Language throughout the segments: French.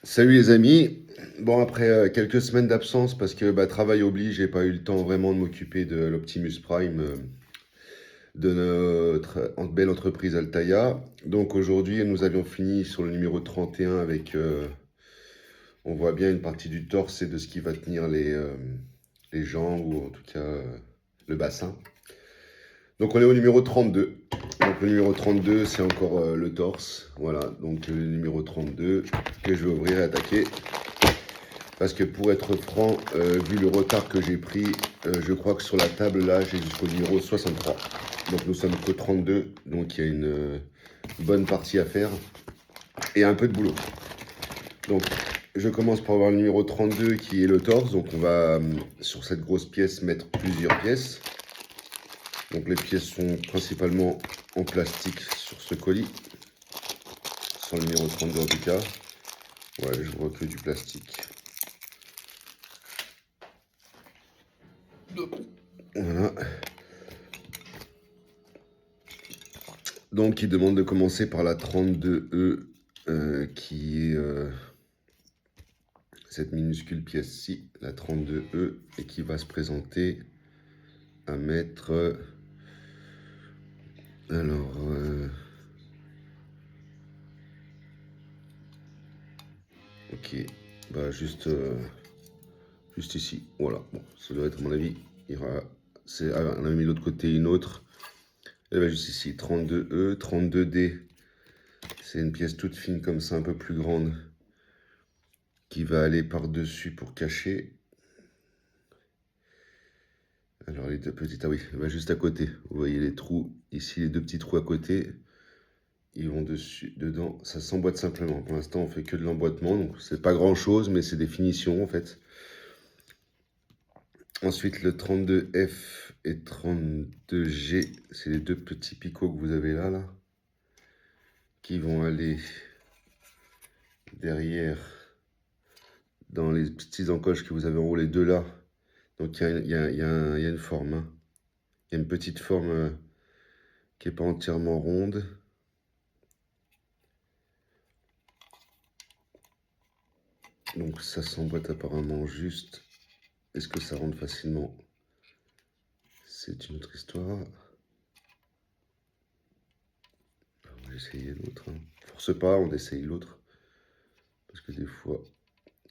Salut les amis. Bon, après quelques semaines d'absence, parce que travail oblige, j'ai pas eu le temps vraiment de m'occuper de l'Optimus Prime de notre belle entreprise Altaïa. Donc aujourd'hui, nous avions fini sur le numéro 31 avec, on voit bien une partie du torse et de ce qui va tenir les jambes, ou en tout cas le bassin. Donc on est au numéro 32. Donc le numéro 32, c'est encore le torse. Voilà, donc le numéro 32 que je vais ouvrir et attaquer. Parce que pour être franc, vu le retard que j'ai pris, je crois que sur la table là, j'ai jusqu'au numéro 63. Donc nous sommes qu'au 32, donc il y a une bonne partie à faire et un peu de boulot. Donc je commence par avoir le numéro 32 qui est le torse. Donc on va sur cette grosse pièce mettre plusieurs pièces. Donc les pièces sont principalement en plastique sur ce colis. Sur le numéro 32 en tout cas. Ouais, je vois que du plastique. Voilà. Donc, il demande de commencer par la 32E, qui est cette minuscule pièce-ci, la 32E, et qui va se présenter à mettre... alors... ok, juste ici, voilà. Bon, ça doit être, à mon avis, il y aura... on a mis de l'autre côté une autre. Elle va juste ici, 32E, 32D. C'est une pièce toute fine comme ça, un peu plus grande, qui va aller par-dessus pour cacher. Alors les deux petites, ah oui, elle va juste à côté. Vous voyez les trous, ici les deux petits trous à côté. Ils vont dessus, dedans, ça s'emboîte simplement. Pour l'instant, on fait que de l'emboîtement, donc c'est pas grand chose, mais c'est des finitions en fait. Ensuite, le 32F et 32G, c'est les deux petits picots que vous avez là, qui vont aller derrière dans les petites encoches que vous avez en haut, les deux là. Donc il y a une forme, hein. Il y a une petite forme qui n'est pas entièrement ronde. Donc ça s'emboîte apparemment juste. Est-ce que ça rentre facilement? C'est une autre histoire. On va essayer l'autre, hein. Force pas, on essaye l'autre. Parce que des fois,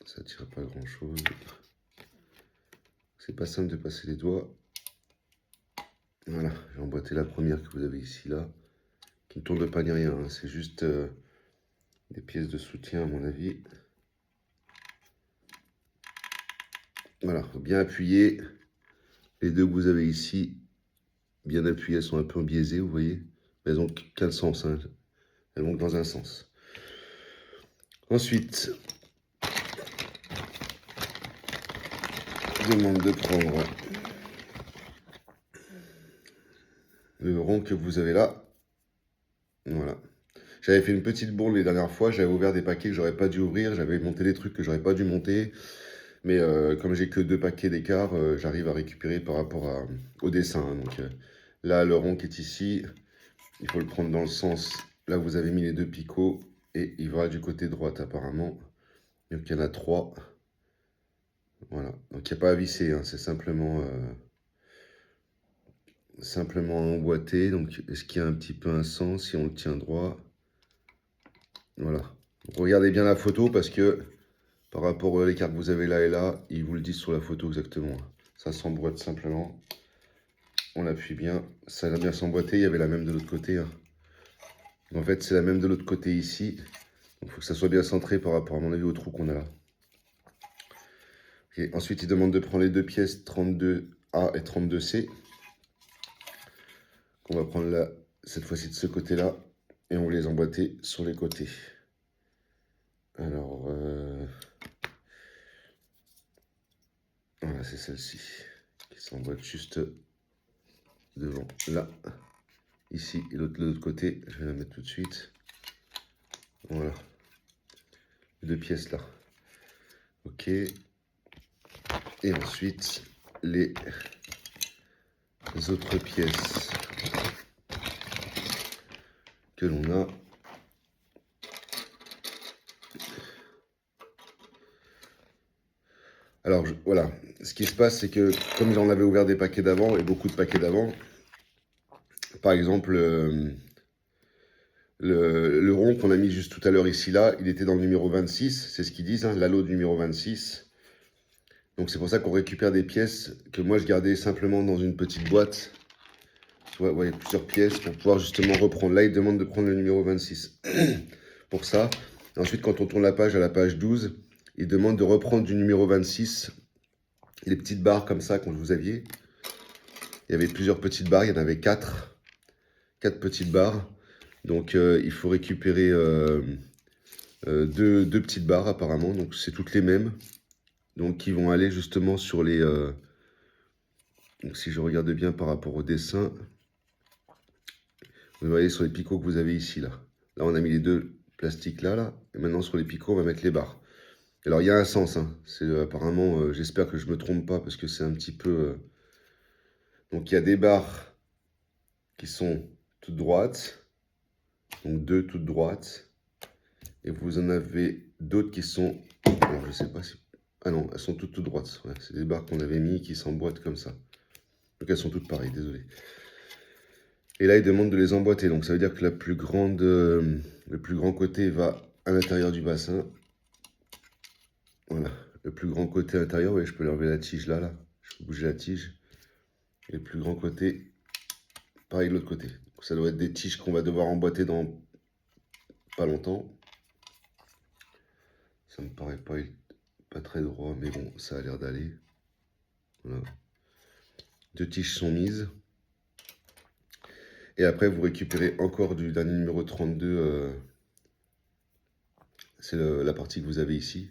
ça tire pas grand chose. C'est pas simple de passer les doigts. Voilà, j'ai emboîté la première que vous avez ici, là. Qui ne tourne pas ni rien, hein. C'est juste des pièces de soutien à mon avis. Voilà, faut bien appuyer. Les deux que vous avez ici, bien appuyées, elles sont un peu biaisées, vous voyez. Mais elles ont qu'un sens, hein. Elles vont dans un sens. Ensuite, je demande de prendre le rond que vous avez là. Voilà. J'avais fait une petite bourre les dernières fois, j'avais ouvert des paquets que j'aurais pas dû ouvrir, j'avais monté des trucs que j'aurais pas dû monter. Mais comme j'ai que 2 paquets d'écart, j'arrive à récupérer par rapport au dessin, hein. Donc là, le rond qui est ici, il faut le prendre dans le sens. Là, vous avez mis les deux picots et il va du côté droite apparemment. Donc il y en a 3. Voilà. Donc il n'y a pas à visser, hein. C'est simplement emboîté. Donc est-ce qu'il y a un petit peu un sens si on le tient droit? Voilà. Donc, regardez bien la photo parce que par rapport à l'écart que vous avez là et là, ils vous le disent sur la photo exactement. Ça s'emboîte simplement. On appuie bien. Ça va bien s'emboîter. Il y avait la même de l'autre côté, hein. En fait, c'est la même de l'autre côté ici. Il faut que ça soit bien centré par rapport, à mon avis, au trou qu'on a là. Okay. Ensuite, il demande de prendre les deux pièces 32A et 32C. On va prendre là, cette fois-ci de ce côté-là. Et on va les emboîter sur les côtés. Alors, voilà, c'est celle-ci qui s'emboîte juste devant, là, ici, et l'autre de l'autre côté. Je vais la mettre tout de suite. Voilà, les deux pièces là. Ok. Et ensuite, les autres pièces que l'on a. Alors voilà, ce qui se passe, c'est que comme j'en avais ouvert des paquets d'avant, et beaucoup de paquets d'avant, par exemple, le rond qu'on a mis juste tout à l'heure ici, là, il était dans le numéro 26, c'est ce qu'ils disent, hein, l'halo du numéro 26. Donc c'est pour ça qu'on récupère des pièces que moi je gardais simplement dans une petite boîte. Vous voyez, plusieurs pièces pour pouvoir justement reprendre. Là, il demande de prendre le numéro 26 pour ça. Et ensuite, quand on tourne la page à la page 12, il demande de reprendre du numéro 26 les petites barres comme ça quand vous aviez. Il y avait plusieurs petites barres, il y en avait 4. 4 petites barres. Donc il faut récupérer deux petites barres apparemment. Donc c'est toutes les mêmes. Donc qui vont aller justement sur les... donc si je regarde bien par rapport au dessin, vous voyez sur les picots que vous avez ici là. Là on a mis les deux plastiques là. Et maintenant sur les picots on va mettre les barres. Alors il y a un sens, hein. C'est apparemment, j'espère que je me trompe pas parce que c'est un petit peu... Donc il y a des barres qui sont toutes droites. Donc 2 toutes droites. Et vous en avez d'autres qui sont... Alors, je sais pas si... Ah non, elles sont toutes droites. Ouais, c'est des barres qu'on avait mis qui s'emboîtent comme ça. Donc elles sont toutes pareilles, désolé. Et là, il demande de les emboîter. Donc ça veut dire que le plus grand côté va à l'intérieur du bassin. Voilà. Le plus grand côté intérieur, ouais, je peux enlever la tige là. Je peux bouger la tige. Et le plus grand côté, pareil de l'autre côté. Donc, ça doit être des tiges qu'on va devoir emboîter dans pas longtemps. Ça me paraît pas très droit, mais bon, ça a l'air d'aller. Voilà. 2 tiges sont mises. Et après, vous récupérez encore du dernier numéro 32. C'est la partie que vous avez ici,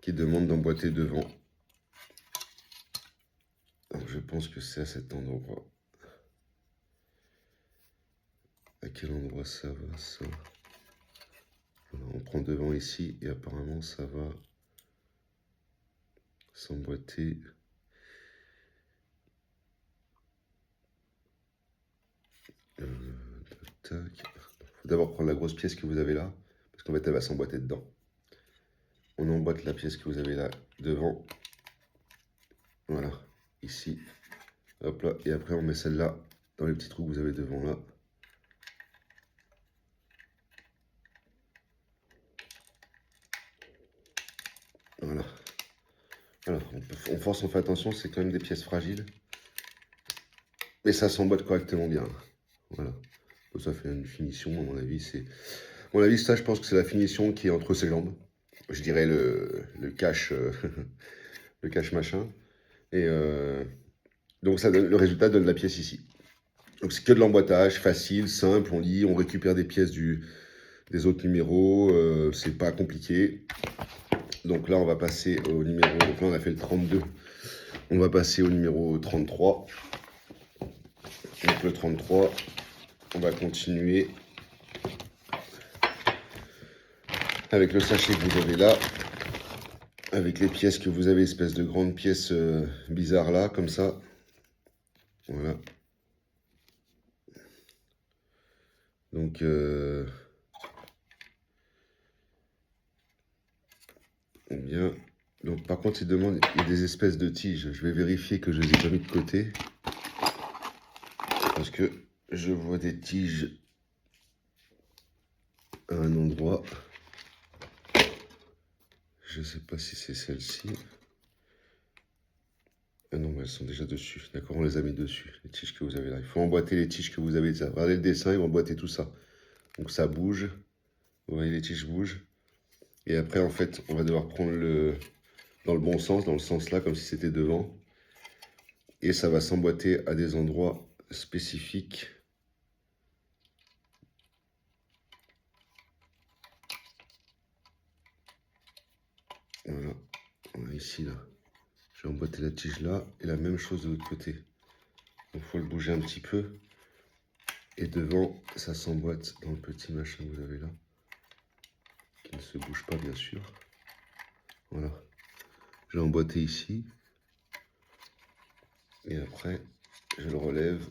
qui demande d'emboîter devant. Alors, je pense que c'est à cet endroit. À quel endroit ça va, ça? Voilà, on prend devant ici, et apparemment, ça va s'emboîter. Tac. Faut d'abord prendre la grosse pièce que vous avez là, parce qu'en fait, elle va s'emboîter dedans. On emboîte la pièce que vous avez là devant. Voilà, ici. Hop là, et après on met celle-là dans les petits trous que vous avez devant là. Voilà. Alors, on force, on fait attention, c'est quand même des pièces fragiles. Mais ça s'emboîte correctement bien. Voilà. Ça fait une finition, à mon avis. À mon avis, ça, je pense que c'est la finition qui est entre ses jambes. Je dirais le cache, le cache machin. Et donc, ça donne, le résultat donne la pièce ici. Donc, c'est que de l'emboîtage, facile, simple. On lit, on récupère des pièces des autres numéros. C'est pas compliqué. Donc là, on va passer au numéro... Donc là, on a fait le 32. On va passer au numéro 33. Donc le 33, on va continuer avec le sachet que vous avez là. Avec les pièces que vous avez, espèce de grandes pièces bizarres là, comme ça. Voilà. Donc... bien. Donc par contre, il demande, il y a des espèces de tiges. Je vais vérifier que je les ai pas mis de côté. Parce que je vois des tiges à un endroit. Je sais pas si c'est celle-ci. Ah non, mais elles sont déjà dessus. D'accord, on les a mis dessus, les tiges que vous avez là. Il faut emboîter les tiges que vous avez. Regardez le dessin, ils vont emboîter tout ça. Donc ça bouge. Vous voyez, les tiges bougent. Et après, en fait, on va devoir prendre dans le bon sens, dans le sens là, comme si c'était devant. Et ça va s'emboîter à des endroits spécifiques. Voilà, on a ici, là. Je vais emboîter la tige là, et la même chose de l'autre côté. Donc, il faut le bouger un petit peu. Et devant, ça s'emboîte dans le petit machin que vous avez là. Qui ne se bouge pas, bien sûr. Voilà. Je l'ai emboîté ici. Et après, je le relève.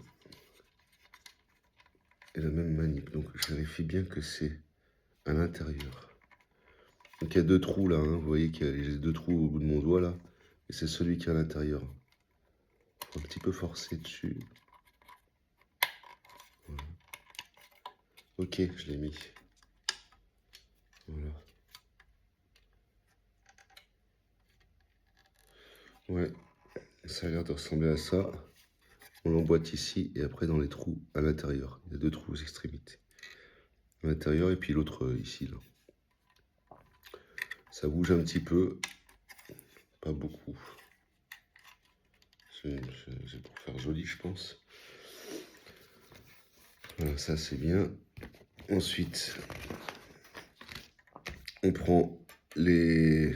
Et la même manip. Donc, je vérifie bien que c'est à l'intérieur. Donc il y a deux trous là, hein. Vous voyez qu'il y a les deux trous au bout de mon doigt là. Et c'est celui qui est à l'intérieur. Faut un petit peu forcer dessus. Voilà. Ok, je l'ai mis. Voilà. Ouais, ça a l'air de ressembler à ça. On l'emboîte ici et après dans les trous à l'intérieur. Il y a deux trous aux extrémités. À l'intérieur et puis l'autre ici là. Ça bouge un petit peu, pas beaucoup. C'est pour faire joli, je pense. Voilà, ça c'est bien. Ensuite, on prend les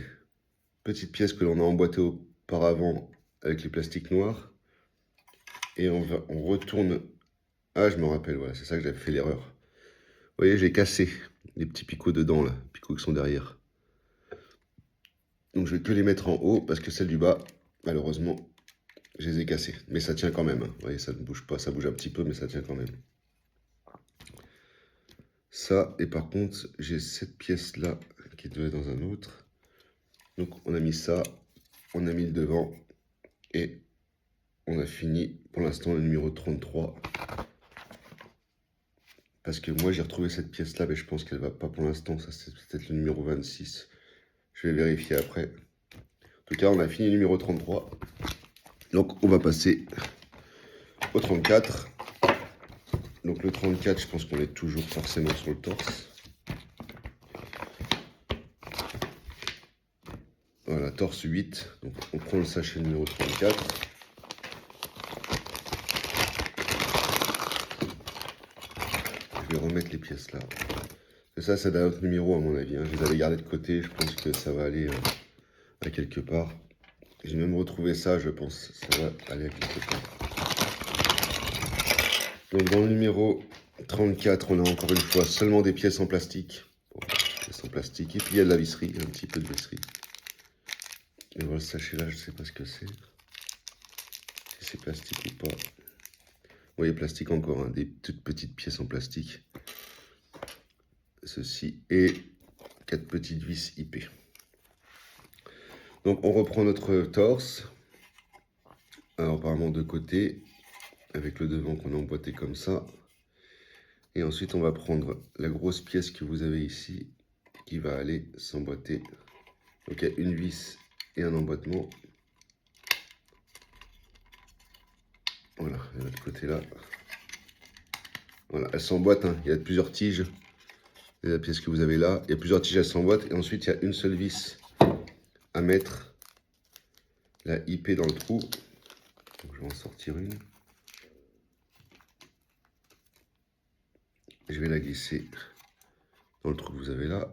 petites pièces que l'on a emboîtées auparavant avec les plastiques noirs et on retourne. Ah, je me rappelle, voilà, c'est ça que j'avais fait l'erreur. Vous voyez, j'ai cassé les petits picots dedans là, picots qui sont derrière. Donc je vais que les mettre en haut parce que celles du bas, malheureusement, je les ai cassées. Mais ça tient quand même, hein. Vous voyez, ça ne bouge pas, ça bouge un petit peu, mais ça tient quand même. Ça, et par contre, j'ai cette pièce-là qui doit être dans un autre. Donc on a mis ça, on a mis le devant, et on a fini pour l'instant le numéro 33. Parce que moi j'ai retrouvé cette pièce-là, mais je pense qu'elle va pas pour l'instant. Ça c'est peut-être le numéro 26. Je vais vérifier après. En tout cas, on a fini le numéro 33. Donc on va passer au 34. Donc le 34, je pense qu'on est toujours forcément sur le torse. Voilà, torse 8. Donc on prend le sachet numéro 34. Je vais remettre les pièces là. Et ça, c'est d'un autre numéro à mon avis, hein. Je les avais gardés de côté. Je pense que ça va aller à quelque part. J'ai même retrouvé ça, je pense. Ça va aller à quelque part. Donc dans le numéro 34, on a encore une fois seulement des pièces en plastique. Bon, pièces en plastique. Et puis il y a de la visserie, un petit peu de visserie. Et voilà, ce sachet là, je ne sais pas ce que c'est. Si c'est plastique ou pas. Vous voyez, plastique encore, hein, des toutes petites pièces en plastique. Ceci et 4 petites vis IP. Donc on reprend notre torse. Alors apparemment de côté, avec le devant qu'on a emboîté comme ça. Et ensuite on va prendre la grosse pièce que vous avez ici, qui va aller s'emboîter. Donc il y a une vis et un emboîtement. Voilà, de l'autre côté là. Voilà, elle s'emboîte, hein. Il y a plusieurs tiges. Et la pièce que vous avez là, il y a plusieurs tiges, elles s'emboîtent. Et ensuite il y a une seule vis à mettre la IP dans le trou. Donc, je vais en sortir une. Je vais la glisser dans le trou que vous avez là.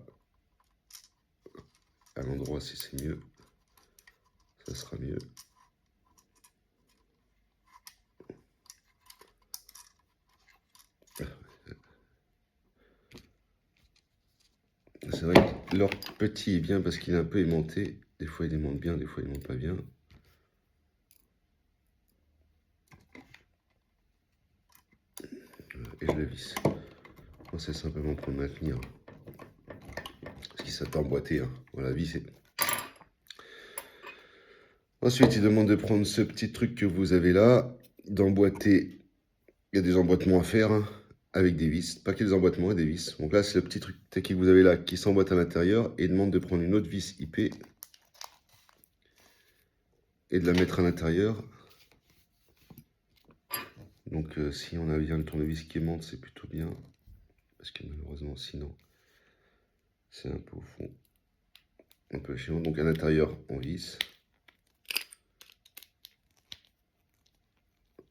À l'endroit si c'est mieux. Ça sera mieux. C'est vrai que leur petit est bien parce qu'il est un peu aimanté. Des fois il aimante bien, des fois il aimante pas bien. Et je le visse. C'est simplement pour le maintenir. Parce qu'il s'est emboîté. Hein. Voilà, visser. Ensuite, il demande de prendre ce petit truc que vous avez là, d'emboîter. Il y a des emboîtements à faire, hein, avec des vis. Pas que des emboîtements, des vis. Donc là, c'est le petit truc que vous avez là qui s'emboîte à l'intérieur et il demande de prendre une autre vis IP et de la mettre à l'intérieur. Donc si on a bien le tournevis qui aimante, c'est plutôt bien. Parce que malheureusement, sinon, c'est un peu au fond. Un peu chiant. Donc à l'intérieur, on visse.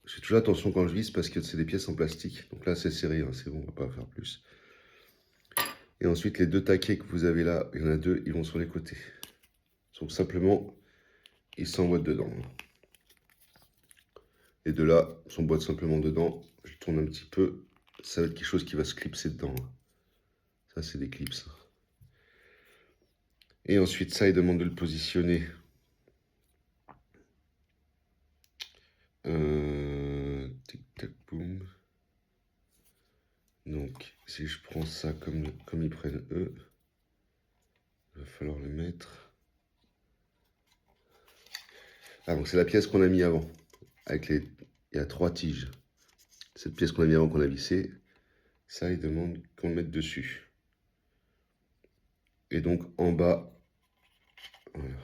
Je fais toujours attention quand je visse parce que c'est des pièces en plastique. Donc là, c'est serré, hein, c'est bon, on va pas faire plus. Et ensuite, les deux taquets que vous avez là, il y en a deux, ils vont sur les côtés. Donc simplement, ils s'emboîtent dedans. Les deux là s'emboîtent simplement dedans. Je tourne un petit peu. Ça va être quelque chose qui va se clipser dedans. Ça, c'est des clips. Et ensuite, ça, il demande de le positionner. Tic tac boum. Donc, si je prends ça comme ils prennent eux, il va falloir le mettre. Ah, donc c'est la pièce qu'on a mis avant. Avec les... Il y a 3 tiges. Cette pièce qu'on a mis avant, qu'on a vissée, ça, il demande qu'on le mette dessus. Et donc, en bas, voilà.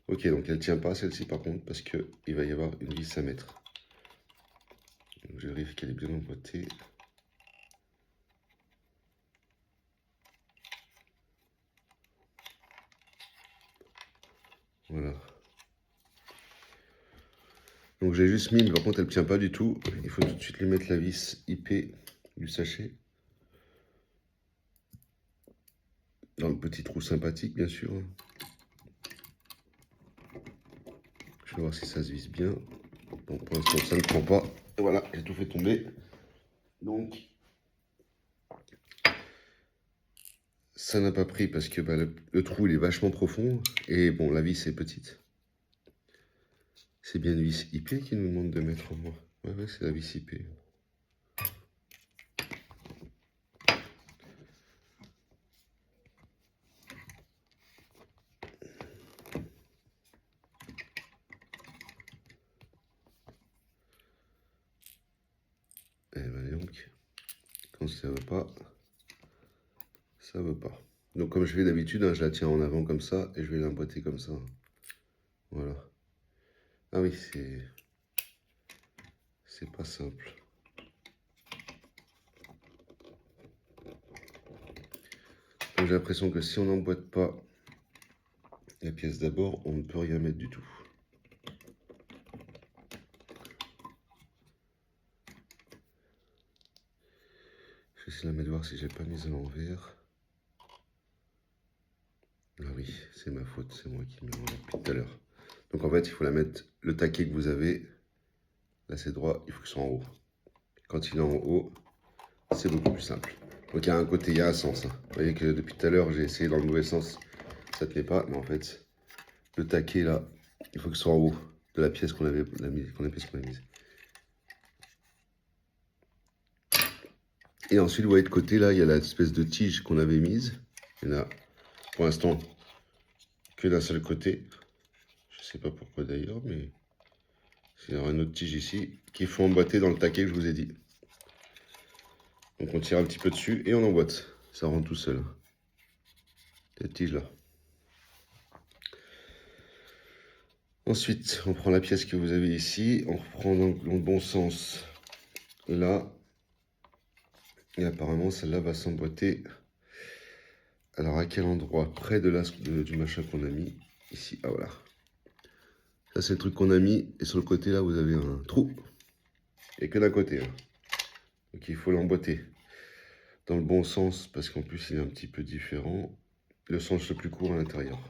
Ok, donc elle ne tient pas celle-ci par contre, parce qu'il va y avoir une vis à mettre. Donc, je vérifie qu'elle est bien emboîtée. Voilà. Donc j'ai juste mis, mais par contre elle ne tient pas du tout. Il faut tout de suite lui mettre la vis IP du sachet. Dans le petit trou sympathique, bien sûr. Je vais voir si ça se visse bien. Bon, pour l'instant, ça ne prend pas. Et voilà, j'ai tout fait tomber. Donc, ça n'a pas pris parce que bah, le trou, il est vachement profond. Et bon, la vis est petite. C'est bien une vis IP qui nous demande de mettre en moi. Ouais, c'est la vis IP. Et ben donc, quand ça ne veut pas, ça ne veut pas. Donc comme je fais d'habitude, hein, je la tiens en avant comme ça et je vais l'emboîter comme ça. Voilà. Ah oui, c'est pas simple. J'ai l'impression que si on n'emboîte pas la pièce d'abord, on ne peut rien mettre du tout. Je vais essayer de la mettre voir si j'ai pas mis à l'envers. Ah oui, c'est ma faute, c'est moi qui mets l'envers depuis tout à l'heure. Donc en fait, il faut la mettre, le taquet que vous avez, là c'est droit, il faut que ce soit en haut. Quand il est en haut, c'est beaucoup plus simple. Donc il y a un côté, il y a un sens. Hein. Vous voyez que depuis tout à l'heure, j'ai essayé dans le mauvais sens, ça tenait pas, mais en fait, le taquet là, il faut que ce soit en haut de la pièce qu'on avait mise. Et ensuite, vous voyez de côté là, il y a l'espèce de tige qu'on avait mise. Il y en a pour l'instant que d'un seul côté. Je sais pas pourquoi d'ailleurs, mais il y aura une autre tige ici qu'il faut emboîter dans le taquet que je vous ai dit. Donc on tire un petit peu dessus et on emboîte. Ça rentre tout seul. Cette tige là. Ensuite, on prend la pièce que vous avez ici, on reprend dans le bon sens là. Et apparemment, celle-là va s'emboîter. Alors, à quel endroit? Près de du machin qu'on a mis. Ici, ah voilà. Ça, c'est le truc qu'on a mis. Et sur le côté, là, vous avez un trou. Et que d'un côté. Hein. Donc, il faut l'emboîter dans le bon sens, parce qu'en plus, il est un petit peu différent. Le sens le plus court à l'intérieur.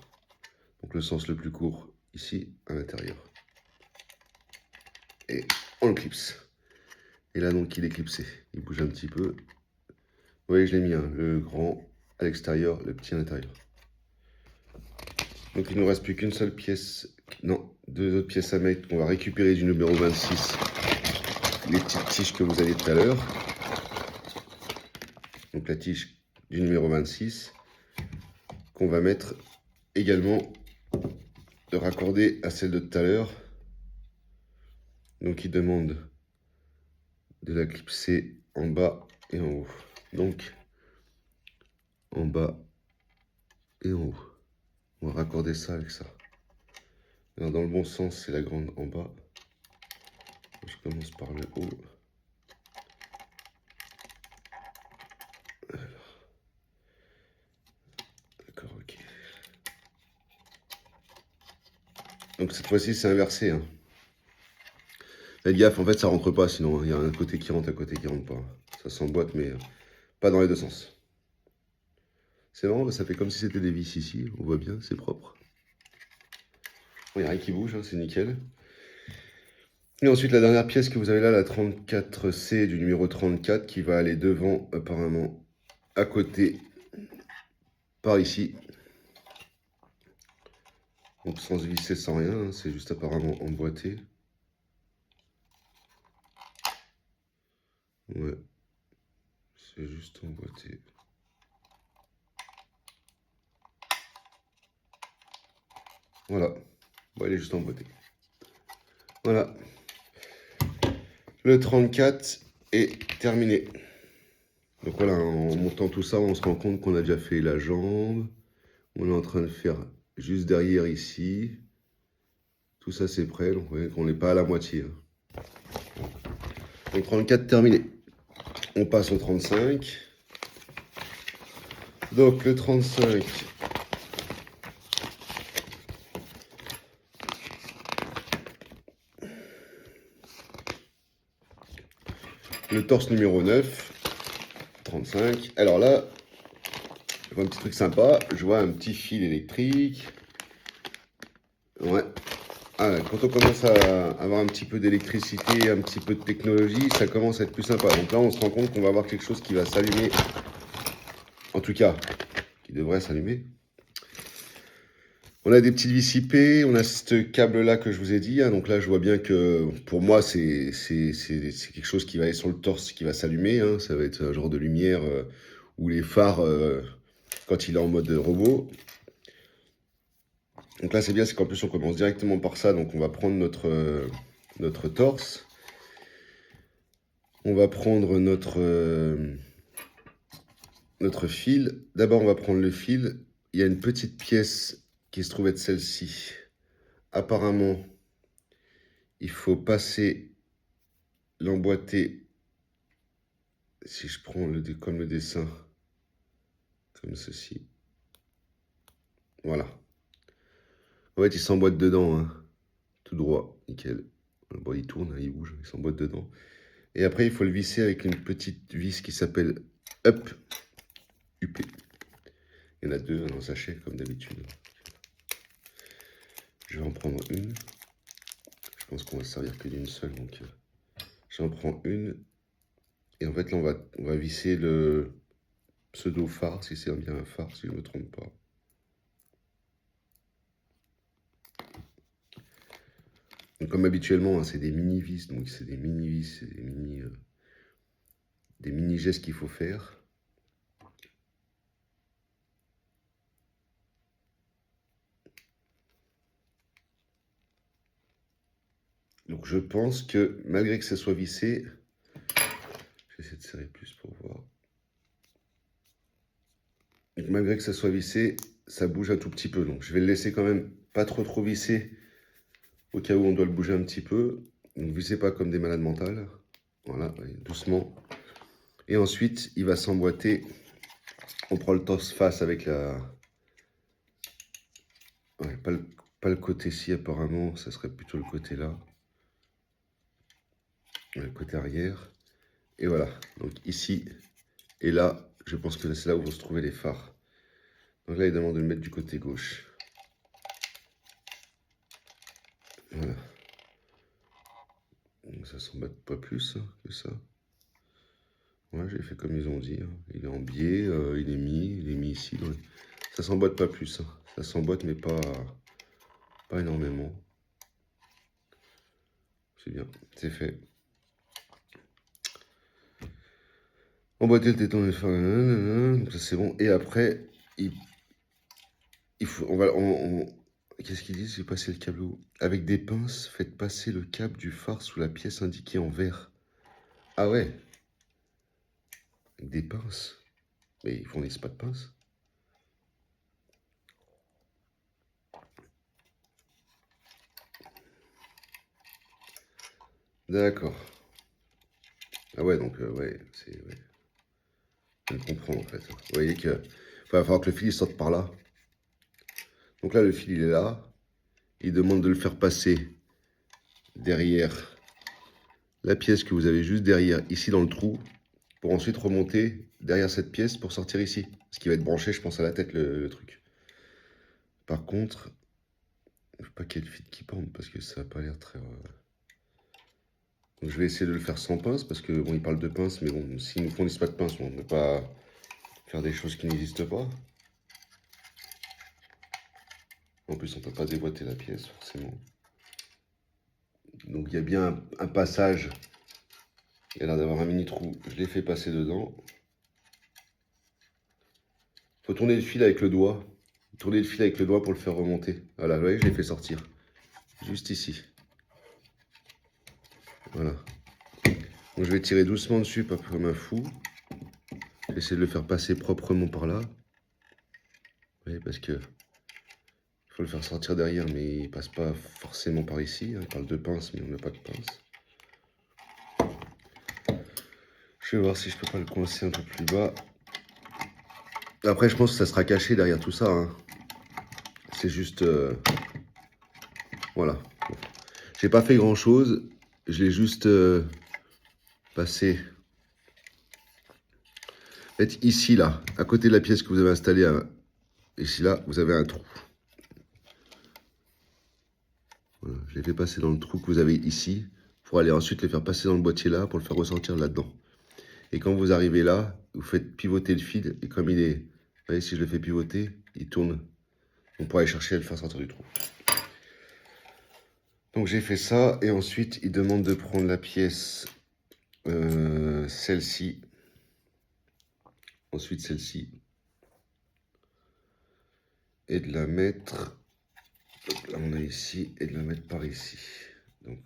Donc, le sens le plus court ici, à l'intérieur. Et on le clipse. Et là, donc, il est clipsé. Il bouge un petit peu. Vous voyez, je l'ai mis, hein, le grand à l'extérieur, le petit à l'intérieur. Donc, il ne nous reste plus qu'une seule pièce. Non, 2 autres pièces à mettre. On va récupérer du numéro 26 les petites tiges que vous avez tout à l'heure. Donc, la tige du numéro 26 qu'on va mettre également de raccorder à celle de tout à l'heure. Donc, il demande de la clipser en bas et en haut. Donc, en bas et en haut. On va raccorder ça avec ça. Alors, dans le bon sens, c'est la grande en bas. Je commence par le haut. D'accord, ok. Donc cette fois-ci, c'est inversé. Hein. Faites gaffe, en fait, ça rentre pas, sinon il y a un côté qui rentre, un côté qui rentre pas. Ça s'emboîte, mais pas dans les deux sens. C'est marrant, ça fait comme si c'était des vis ici. On voit bien, c'est propre. Il n'y a rien qui bouge, hein, c'est nickel. Et ensuite, la dernière pièce que vous avez là, la 34C du numéro 34, qui va aller devant, apparemment, à côté, par ici. Donc sans se visser, sans rien, hein, c'est juste apparemment emboîté. Ouais. C'est juste emboîté. Voilà. Bon, il est juste emboîté. Voilà. Le 34 est terminé. Donc voilà, en montant tout ça, on se rend compte qu'on a déjà fait la jambe. On est en train de faire juste derrière ici. Tout ça, c'est prêt. Donc, vous voyez qu'on n'est pas à la moitié. Donc, 34 terminé. On passe au 35. Donc, le 35. Le torse numéro 9. 35. Alors là, je vois un petit truc sympa. Je vois un petit fil électrique. Ouais. Ah, quand on commence à avoir un petit peu d'électricité, un petit peu de technologie, ça commence à être plus sympa. Donc là, on se rend compte qu'on va avoir quelque chose qui va s'allumer. En tout cas, qui devrait s'allumer. On a des petites vis IP, on a ce câble-là que je vous ai dit. Hein. Donc là, je vois bien que pour moi, c'est quelque chose qui va aller sur le torse, qui va s'allumer. Hein. Ça va être un genre de lumière ou les phares quand il est en mode robot. Donc là, c'est bien, c'est qu'en plus, on commence directement par ça. Donc on va prendre notre torse. On va prendre notre fil. D'abord, on va prendre le fil. Il y a une petite pièce qui se trouve être celle-ci. Apparemment, il faut passer l'emboîter. Si je prends comme le dessin, comme ceci. Voilà. En fait, il s'emboîte dedans, hein, tout droit, nickel. Bon, il tourne, hein, il bouge, il s'emboîte dedans. Et après, il faut le visser avec une petite vis qui s'appelle UP. UP. Il y en a deux dans le sachet, comme d'habitude. Je vais en prendre une. Je pense qu'on va se servir que d'une seule, donc j'en prends une. Et en fait, là, on va visser le pseudo phare, si c'est bien un phare, si je ne me trompe pas. Donc, comme habituellement, hein, c'est des mini-vis, donc c'est des mini-vis, c'est des mini-gestes qu'il faut faire. Donc je pense que malgré que ça soit vissé, je vais essayer de serrer plus pour voir. Donc malgré que ça soit vissé, ça bouge un tout petit peu. Donc je vais le laisser quand même pas trop vissé au cas où on doit le bouger un petit peu. Donc vissez pas comme des malades mentales. Voilà, doucement. Et ensuite, il va s'emboîter. On prend le torse face avec la... Ouais, pas le côté-ci apparemment, ça serait plutôt le côté là. Le côté arrière. Et voilà, donc ici et là, je pense que c'est là où vont se trouver les phares. Donc là, il demande de le mettre du côté gauche. Voilà. Donc ça s'emboîte pas plus hein, que ça. Ouais, j'ai fait comme ils ont dit. Hein. Il est en biais, il est mis ici. Donc... Ça s'emboîte pas plus. Hein. Ça s'emboîte, mais pas énormément. C'est bien, c'est fait. Emboîter le téton et faire... Donc ça c'est bon. Et après, il faut... Qu'est-ce qu'ils disent? J'ai passé le câble où? Avec des pinces, faites passer le câble du phare sous la pièce indiquée en vert. Ah ouais. Avec des pinces. Mais ils fournissent pas de pinces. D'accord. Ah ouais, donc ouais, c'est... Ouais. Je comprends en fait. Vous voyez qu'il va falloir que le fil sorte par là. Donc là, le fil il est là. Il demande de le faire passer derrière la pièce que vous avez juste derrière, ici dans le trou, pour ensuite remonter derrière cette pièce pour sortir ici. Ce qui va être branché, je pense, à la tête le truc. Par contre, je ne veux pas qu'il y ait le fil qui pende parce que ça n'a pas l'air très... Donc je vais essayer de le faire sans pince parce que bon, il parle de pince, mais bon, s'ils ne nous fournissent pas de pince, on ne peut pas faire des choses qui n'existent pas. En plus, on ne peut pas déboîter la pièce, forcément. Donc il y a bien un passage. Il y a l'air d'avoir un mini trou. Je l'ai fait passer dedans. faut tourner le fil avec le doigt. Tourner le fil avec le doigt pour le faire remonter. Voilà, vous voyez, je l'ai fait sortir. Juste ici. Voilà. Donc je vais tirer doucement dessus, pas comme un fou. J'essaie de le faire passer proprement par là. Vous voyez, parce que il faut le faire sortir derrière, mais il passe pas forcément par ici. On parle de pince, mais on n'a pas de pince. Je vais voir si je peux pas le coincer un peu plus bas. Après, je pense que ça sera caché derrière tout ça. Hein. C'est juste... voilà. J'ai pas fait grand chose. Je l'ai juste passé. En fait, ici, là, à côté de la pièce que vous avez installée, ici, là, vous avez un trou. Voilà. Je l'ai fait passer dans le trou que vous avez ici, pour aller ensuite le faire passer dans le boîtier là, pour le faire ressortir là-dedans. Et quand vous arrivez là, vous faites pivoter le fil, et comme il est... Vous voyez, si je le fais pivoter, il tourne. On pourra aller chercher et le faire sortir du trou. Donc j'ai fait ça, et ensuite, il demande de prendre la pièce, celle-ci. Ensuite, celle-ci. Et de la mettre... Là, on a ici, et de la mettre par ici. Donc,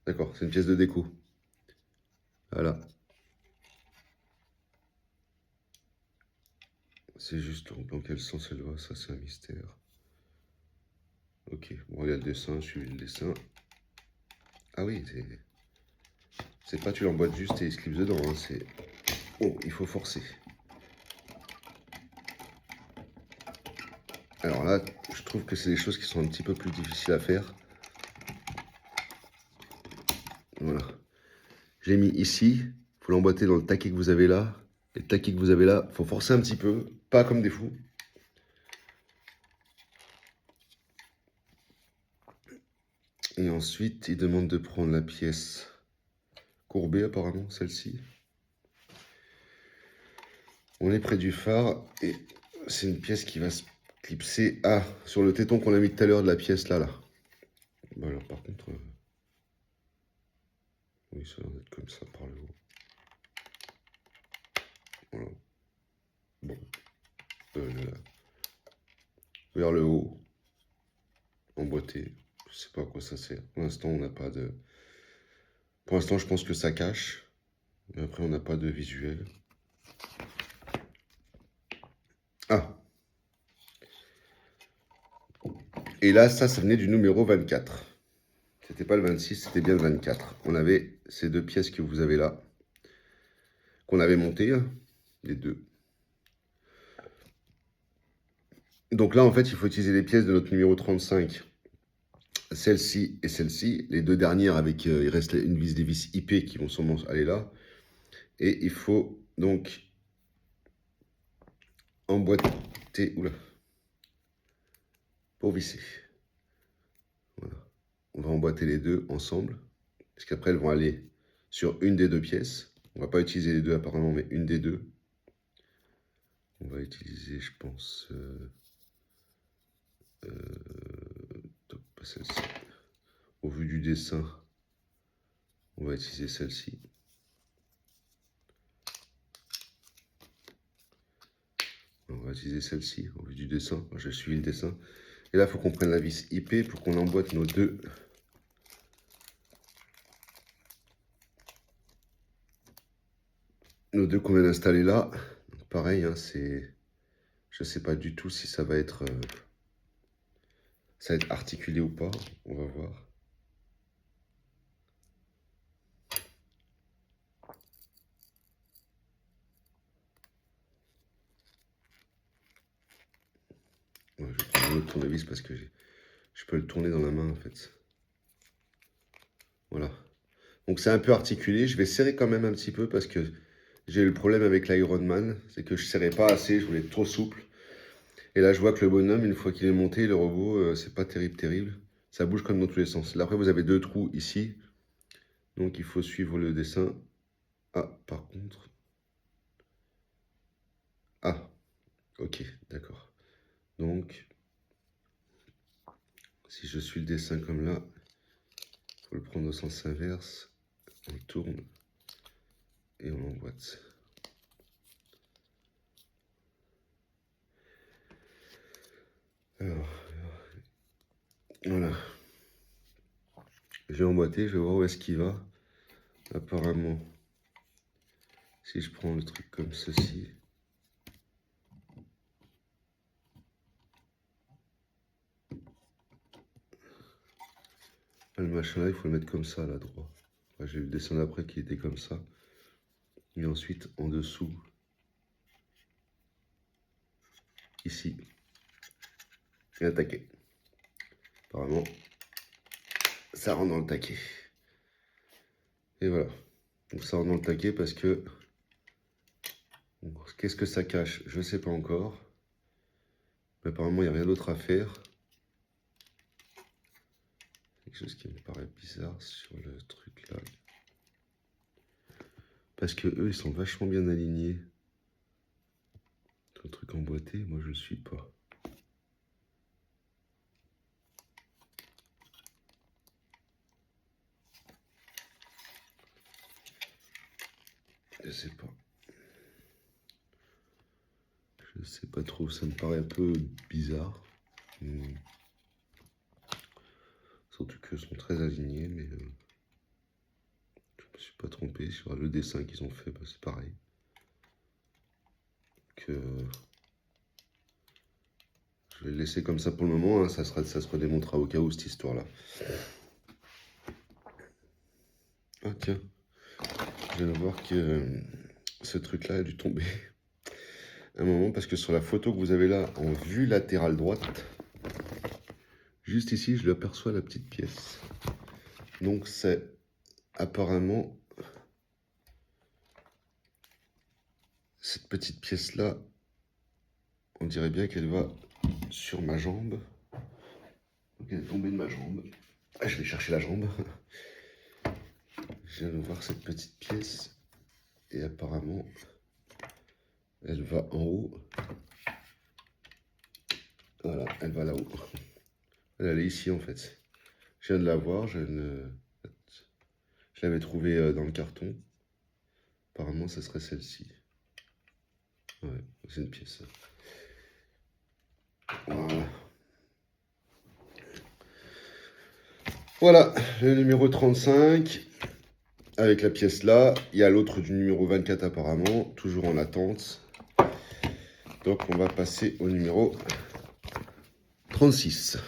d'accord, c'est une pièce de déco. Voilà. C'est juste dans quel sens elle va, ça c'est un mystère. Ok, bon, il y a le dessin, suivez le dessin. Ah oui, c'est pas tu l'emboîtes juste et il se clipse dedans, hein, c'est... Oh, il faut forcer. Alors là, je trouve que c'est des choses qui sont un petit peu plus difficiles à faire. Voilà. Je l'ai mis ici, il faut l'emboîter dans le taquet que vous avez là. Et le taquet que vous avez là, il faut forcer un petit peu, pas comme des fous. Et ensuite, il demande de prendre la pièce courbée, apparemment, celle-ci. On est près du phare et c'est une pièce qui va se clipser sur le téton qu'on a mis tout à l'heure de la pièce là. Bon, alors par contre, oui, ça va être comme ça par le haut. Voilà. Bon. Vers le haut, emboîté. Je sais pas à quoi ça sert. Pour l'instant, on n'a pas de... Pour l'instant, je pense que ça cache. Mais après, on n'a pas de visuel. Ah. Et là, ça venait du numéro 24. C'était pas le 26, c'était bien le 24. On avait ces deux pièces que vous avez là, qu'on avait montées, hein, les deux. Donc là, en fait, il faut utiliser les pièces de notre numéro 35. Celle-ci et celle-ci. Les deux dernières avec, il reste une vis, des vis IP qui vont sûrement aller là. Et il faut donc emboîter, oula, pour visser. Voilà. On va emboîter les deux ensemble, parce qu'après elles vont aller sur une des deux pièces. On va pas utiliser les deux apparemment, mais une des deux. On va utiliser, je pense, pas celle-ci. Au vu du dessin, on va utiliser celle-ci. On va utiliser celle-ci au vu du dessin. J'ai suivi le dessin. Et là, il faut qu'on prenne la vis IP pour qu'on emboîte nos deux. Nos deux qu'on vient d'installer là. Donc, pareil, hein, c'est... Je sais pas du tout si ça va être articulé ou pas. On va voir. Ouais, je vais prendre un autre tournevis parce que je peux le tourner dans la main en fait. Voilà. Donc c'est un peu articulé. Je vais serrer quand même un petit peu parce que j'ai eu le problème avec l'Iron Man. C'est que je serrais pas assez, je voulais être trop souple. Et là je vois que le bonhomme, une fois qu'il est monté, le robot, c'est pas terrible. Ça bouge comme dans tous les sens. Là après vous avez deux trous ici. Donc il faut suivre le dessin. Ah, par contre... Ah, ok, d'accord. Donc, si je suis le dessin comme là, il faut le prendre au sens inverse. On tourne et on emboîte. Voilà. J'ai emboîté, je vais voir où est-ce qu'il va. Apparemment, si je prends le truc comme ceci. Le machin là, il faut le mettre comme ça là, droit. J'ai eu le dessin d'après qui était comme ça. Et ensuite, en dessous, ici, et attaquer. Apparemment, ça rentre dans le taquet. Et voilà. Donc ça rentre dans le taquet parce que... Qu'est-ce que ça cache? Je ne sais pas encore. Mais apparemment, il n'y a rien d'autre à faire. Quelque chose qui me paraît bizarre sur le truc là. Parce que eux, ils sont vachement bien alignés. Un truc emboîté, moi je ne suis pas. Je sais pas. Je sais pas trop, ça me paraît un peu bizarre. Surtout qu'eux sont très alignés, mais je me suis pas trompé sur le dessin qu'ils ont fait, bah, c'est pareil. Que je vais le laisser comme ça pour le moment, hein, ça se redémontrera au cas où cette histoire-là. Ah tiens, je viens de voir que ce truc-là a dû tomber un moment parce que sur la photo que vous avez là en vue latérale droite, juste ici, je l'aperçois la petite pièce. Donc c'est apparemment cette petite pièce-là, on dirait bien qu'elle va sur ma jambe. Donc elle est tombée de ma jambe. Ah, je vais chercher la jambe. Je viens de voir cette petite pièce et apparemment elle va en haut. Voilà, elle va là-haut. Elle est ici en fait. Je viens de la voir, je l'avais trouvée dans le carton. Apparemment, ça serait celle-ci. Ouais, c'est une pièce. Voilà. Voilà, le numéro 35. Avec la pièce là. Il y a l'autre du numéro 24 apparemment. Toujours en attente. Donc, on va passer au numéro 36.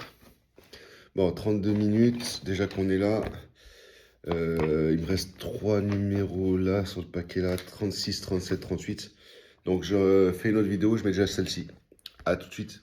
Bon, 32 minutes. Déjà qu'on est là. Il me reste 3 numéros là sur le paquet là. 36, 37, 38. Donc, je fais une autre vidéo. Je mets déjà celle-ci. À tout de suite.